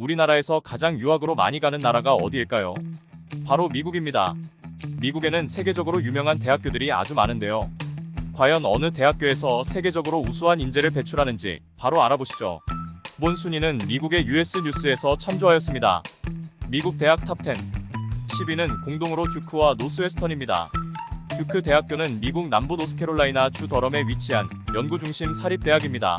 우리나라에서 가장 유학으로 많이 가는 나라가 어디일까요? 바로 미국입니다. 미국에는 세계적으로 유명한 대학교들이 아주 많은데요. 과연 어느 대학교에서 세계적으로 우수한 인재를 배출하는지 바로 알아보시죠. 본 순위는 미국의 US 뉴스에서 참조하였습니다. 미국 대학 탑10. 10위는 공동으로 듀크와 노스웨스턴입니다. 듀크 대학교는 미국 남부 노스캐롤라이나 주 더럼에 위치한 연구 중심 사립대학입니다.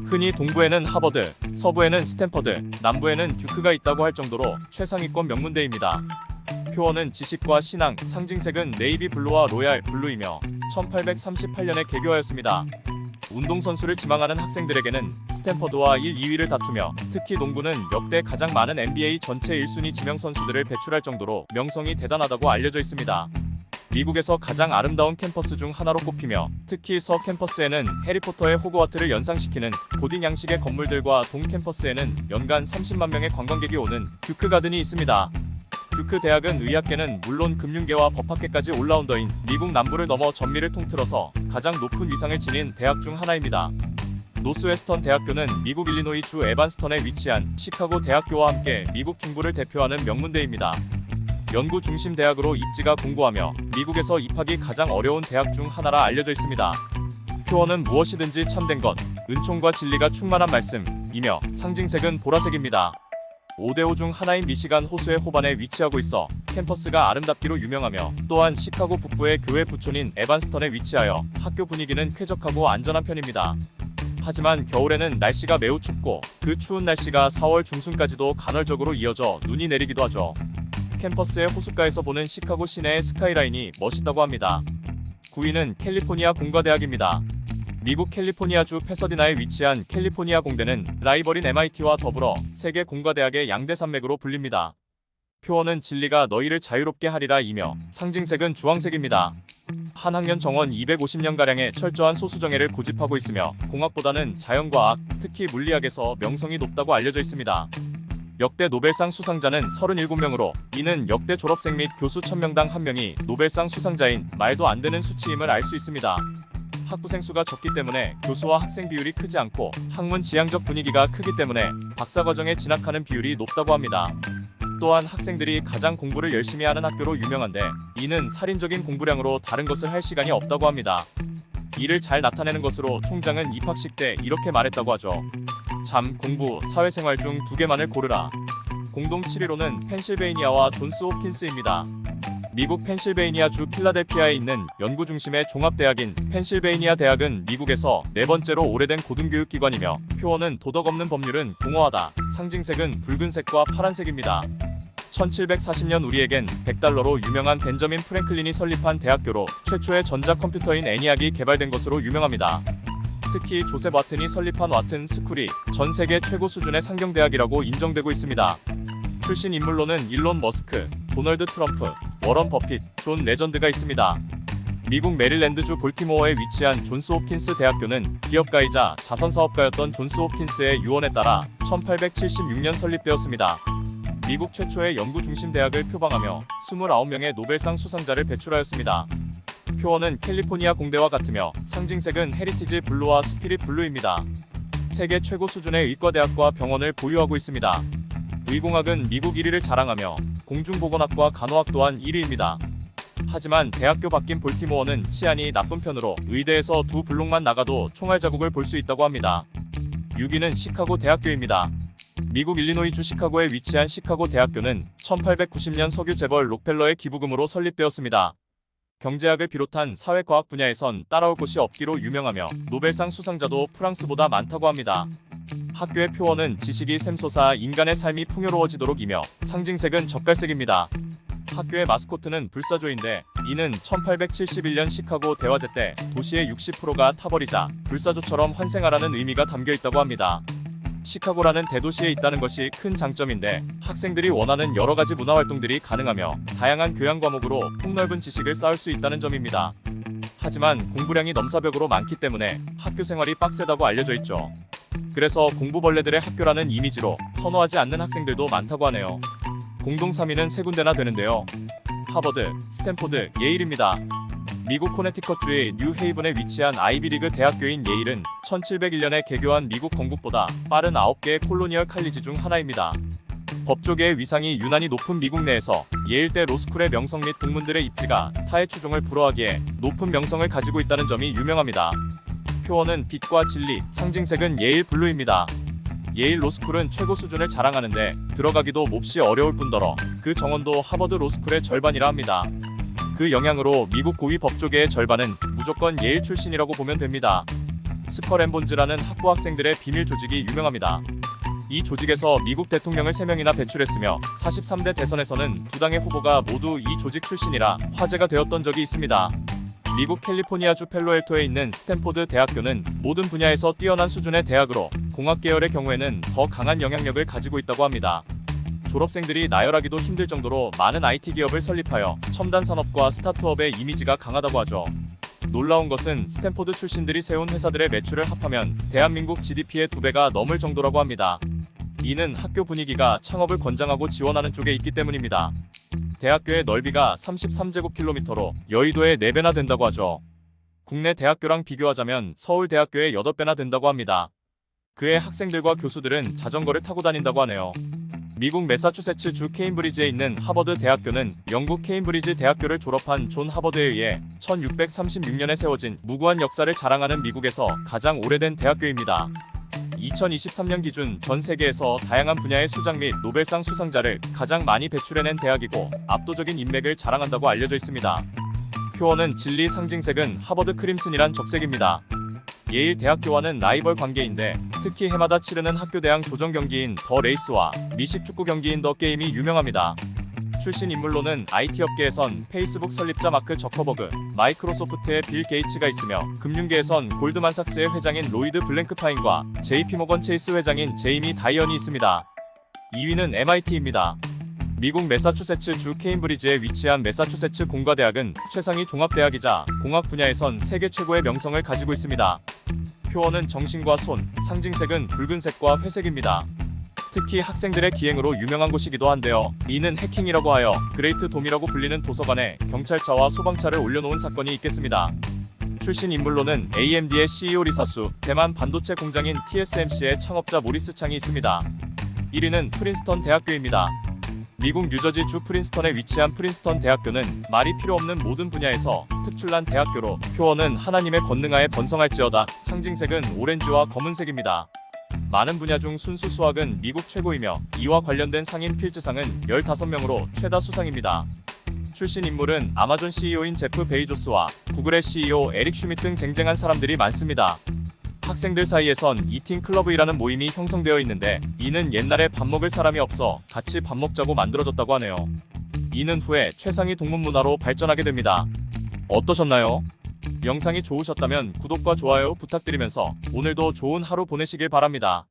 흔히 동부에는 하버드, 서부에는 스탠퍼드, 남부에는 듀크가 있다고 할 정도로 최상위권 명문대입니다. 표어는 지식과 신앙, 상징색은 네이비 블루와 로얄 블루이며 1838년에 개교하였습니다. 운동선수를 지망하는 학생들에게는 스탠퍼드와 1, 2위를 다투며 특히 농구는 역대 가장 많은 NBA 전체 1순위 지명 선수들을 배출할 정도로 명성이 대단하다고 알려져 있습니다. 미국에서 가장 아름다운 캠퍼스 중 하나로 꼽히며 특히 서 캠퍼스에는 해리포터의 호그와트를 연상시키는 고딩 양식의 건물들과 동 캠퍼스에는 연간 30만 명의 관광객이 오는 듀크 가든이 있습니다. 듀크 대학은 의학계는 물론 금융계와 법학계까지 올라운더인 미국 남부를 넘어 전미를 통틀어서 가장 높은 위상을 지닌 대학 중 하나입니다. 노스웨스턴 대학교는 미국 일리노이 주 에반스턴에 위치한 시카고 대학교와 함께 미국 중부를 대표하는 명문대입니다. 연구 중심 대학으로 입지가 공고하며 미국에서 입학이 가장 어려운 대학 중 하나라 알려져 있습니다. 표어는 무엇이든지 참된 것, 은총과 진리가 충만한 말씀이며 상징색은 보라색입니다. 5대5 중 하나인 미시간 호수의 호반에 위치하고 있어 캠퍼스가 아름답기로 유명하며 또한 시카고 북부의 교외 부촌인 에반스턴에 위치하여 학교 분위기는 쾌적하고 안전한 편입니다. 하지만 겨울에는 날씨가 매우 춥고 그 추운 날씨가 4월 중순까지도 간헐적으로 이어져 눈이 내리기도 하죠. 캠퍼스의 호숫가에서 보는 시카고 시내의 스카이라인이 멋있다고 합니다. 9위는 캘리포니아 공과대학입니다. 미국 캘리포니아주 패서디나에 위치한 캘리포니아 공대는 라이벌인 MIT와 더불어 세계 공과대학의 양대 산맥으로 불립니다. 표어는 진리가 너희를 자유롭게 하리라이며 상징색은 주황색입니다. 한 학년 정원 250년가량의 철저한 소수정예를 고집하고 있으며 공학보다는 자연과학, 특히 물리학에서 명성이 높다고 알려져 있습니다. 역대 노벨상 수상자는 37명으로 이는 역대 졸업생 및 교수 1000명당 1명이 노벨상 수상자인 말도 안 되는 수치임을 알 수 있습니다. 학부생 수가 적기 때문에 교수와 학생 비율이 크지 않고 학문 지향적 분위기가 크기 때문에 박사과정에 진학하는 비율이 높다고 합니다. 또한 학생들이 가장 공부를 열심히 하는 학교로 유명한데 이는 살인적인 공부량으로 다른 것을 할 시간이 없다고 합니다. 이를 잘 나타내는 것으로 총장은 입학식 때 이렇게 말했다고 하죠. 잠, 공부, 사회생활 중 2개만을 고르라. 공동 7위로는 펜실베이니아와 존스 홉킨스입니다. 미국 펜실베이니아 주 필라델피아에 있는 연구 중심의 종합대학인 펜실베이니아 대학은 미국에서 4번째로 오래된 고등교육기관이며 표어는 도덕 없는 법률은 공허하다. 상징색은 붉은색과 파란색입니다. 1740년 우리에겐 $100로 유명한 벤저민 프랭클린이 설립한 대학교로 최초의 전자컴퓨터인 애니악이 개발된 것으로 유명합니다. 특히 조셉 와튼이 설립한 와튼 스쿨이 전 세계 최고 수준의 상경대학이라고 인정되고 있습니다. 출신 인물로는 일론 머스크, 도널드 트럼프, 워런 버핏, 존 레전드가 있습니다. 미국 메릴랜드주 볼티모어에 위치한 존스 홉킨스 대학교는 기업가이자 자선사업가였던 존스 홉킨스의 유언에 따라 1876년 설립되었습니다. 미국 최초의 연구 중심 대학을 표방하며 29명의 노벨상 수상자를 배출하였습니다. 표어는 캘리포니아 공대와 같으며 상징색은 헤리티지 블루와 스피릿 블루입니다. 세계 최고 수준의 의과대학과 병원을 보유하고 있습니다. 의공학은 미국 1위를 자랑하며 공중보건학과 간호학 또한 1위입니다. 하지만 대학교 바뀐 볼티모어는 치안이 나쁜 편으로 의대에서 2블록만 나가도 총알 자국을 볼 수 있다고 합니다. 6위는 시카고 대학교입니다. 미국 일리노이주 시카고에 위치한 시카고 대학교는 1890년 석유 재벌 록펠러의 기부금으로 설립되었습니다. 경제학을 비롯한 사회과학 분야에선 따라올 곳이 없기로 유명하며 노벨상 수상자도 프랑스보다 많다고 합니다. 학교의 표어는 지식이 샘솟아 인간의 삶이 풍요로워지도록이며 상징색은 젓갈색입니다. 학교의 마스코트는 불사조인데 이는 1871년 시카고 대화제 때 도시의 60%가 타버리자 불사조처럼 환생하라는 의미가 담겨 있다고 합니다. 시카고라는 대도시에 있다는 것이 큰 장점인데 학생들이 원하는 여러 가지 문화활동들이 가능하며 다양한 교양 과목으로 폭넓은 지식을 쌓을 수 있다는 점입니다. 하지만 공부량이 넘사벽으로 많기 때문에 학교 생활이 빡세다고 알려져 있죠. 그래서 공부벌레들의 학교라는 이미지로 선호하지 않는 학생들도 많다고 하네요. 공동 3위는 3군데나 되는데요. 하버드, 스탠포드, 예일입니다. 미국 코네티컷주의 뉴헤이븐에 위치한 아이비리그 대학교인 예일은 1701년에 개교한 미국 건국보다 빠른 9개의 콜로니얼 칼리지 중 하나입니다. 법조계의 위상이 유난히 높은 미국 내에서 예일대 로스쿨의 명성 및 동문들의 입지가 타의 추종을 불허하기에 높은 명성을 가지고 있다는 점이 유명합니다. 표어는 빛과 진리, 상징색은 예일 블루입니다. 예일 로스쿨은 최고 수준을 자랑하는데 들어가기도 몹시 어려울 뿐더러 그 정원도 하버드 로스쿨의 절반이라 합니다. 그 영향으로 미국 고위 법조계의 절반은 무조건 예일 출신이라고 보면 됩니다. 스컬앤본즈라는 학부 학생들의 비밀 조직이 유명합니다. 이 조직에서 미국 대통령을 3명이나 배출했으며 43대 대선에서는 두 당의 후보가 모두 이 조직 출신이라 화제가 되었던 적이 있습니다. 미국 캘리포니아주 펠로알토에 있는 스탠포드 대학교는 모든 분야에서 뛰어난 수준의 대학으로 공학 계열의 경우에는 더 강한 영향력을 가지고 있다고 합니다. 졸업생들이 나열하기도 힘들 정도로 많은 IT 기업을 설립하여 첨단 산업과 스타트업의 이미지가 강하다고 하죠. 놀라운 것은 스탠포드 출신들이 세운 회사들의 매출을 합하면 대한민국 GDP의 2배가 넘을 정도라고 합니다. 이는 학교 분위기가 창업을 권장하고 지원하는 쪽에 있기 때문입니다. 대학교의 넓이가 33제곱킬로미터로 여의도의 4배나 된다고 하죠. 국내 대학교랑 비교하자면 서울대학교의 8배나 된다고 합니다. 그의 학생들과 교수들은 자전거를 타고 다닌다고 하네요. 미국 매사추세츠 주 케임브리지에 있는 하버드 대학교는 영국 케임브리지 대학교를 졸업한 존 하버드에 의해 1636년에 세워진 무구한 역사를 자랑하는 미국에서 가장 오래된 대학교입니다. 2023년 기준 전 세계에서 다양한 분야의 수장 및 노벨상 수상자를 가장 많이 배출해낸 대학이고 압도적인 인맥을 자랑한다고 알려져 있습니다. 표어는 진리, 상징색은 하버드 크림슨이란 적색입니다. 예일 대학교와는 라이벌 관계인데 특히 해마다 치르는 학교 대항 조정 경기인 더 레이스와 미식 축구 경기인 더 게임이 유명합니다. 출신 인물로는 IT 업계에선 페이스북 설립자 마크 저커버그, 마이크로소프트의 빌 게이츠가 있으며 금융계에선 골드만삭스의 회장인 로이드 블랭크파인과 JP모건 체이스 회장인 제이미 다이언이 있습니다. 2위는 MIT입니다. 미국 매사추세츠 주 케임브리지에 위치한 매사추세츠 공과대학은 최상위 종합대학이자 공학 분야에선 세계 최고의 명성을 가지고 있습니다. 표어는 정신과 손, 상징색은 붉은색과 회색입니다. 특히 학생들의 기행으로 유명한 곳이기도 한데요. 이는 해킹이라고 하여 그레이트 돔이라고 불리는 도서관에 경찰차와 소방차를 올려놓은 사건이 있겠습니다. 출신 인물로는 AMD의 CEO 리사수, 대만 반도체 공장인 TSMC의 창업자 모리스 창이 있습니다. 1위는 프린스턴 대학교입니다. 미국 뉴저지 주 프린스턴에 위치한 프린스턴 대학교는 말이 필요 없는 모든 분야에서 특출난 대학교로 표어는 하나님의 권능하에 번성할지어다, 상징색은 오렌지와 검은색입니다. 많은 분야 중 순수 수학은 미국 최고이며 이와 관련된 상인 필즈상은 15명으로 최다 수상입니다. 출신 인물은 아마존 CEO인 제프 베이조스와 구글의 CEO 에릭 슈밋 등 쟁쟁한 사람들이 많습니다. 학생들 사이에선 이팅 클럽이라는 모임이 형성되어 있는데 이는 옛날에 밥 먹을 사람이 없어 같이 밥 먹자고 만들어졌다고 하네요. 이는 후에 최상위 동문 문화로 발전하게 됩니다. 어떠셨나요? 영상이 좋으셨다면 구독과 좋아요 부탁드리면서 오늘도 좋은 하루 보내시길 바랍니다.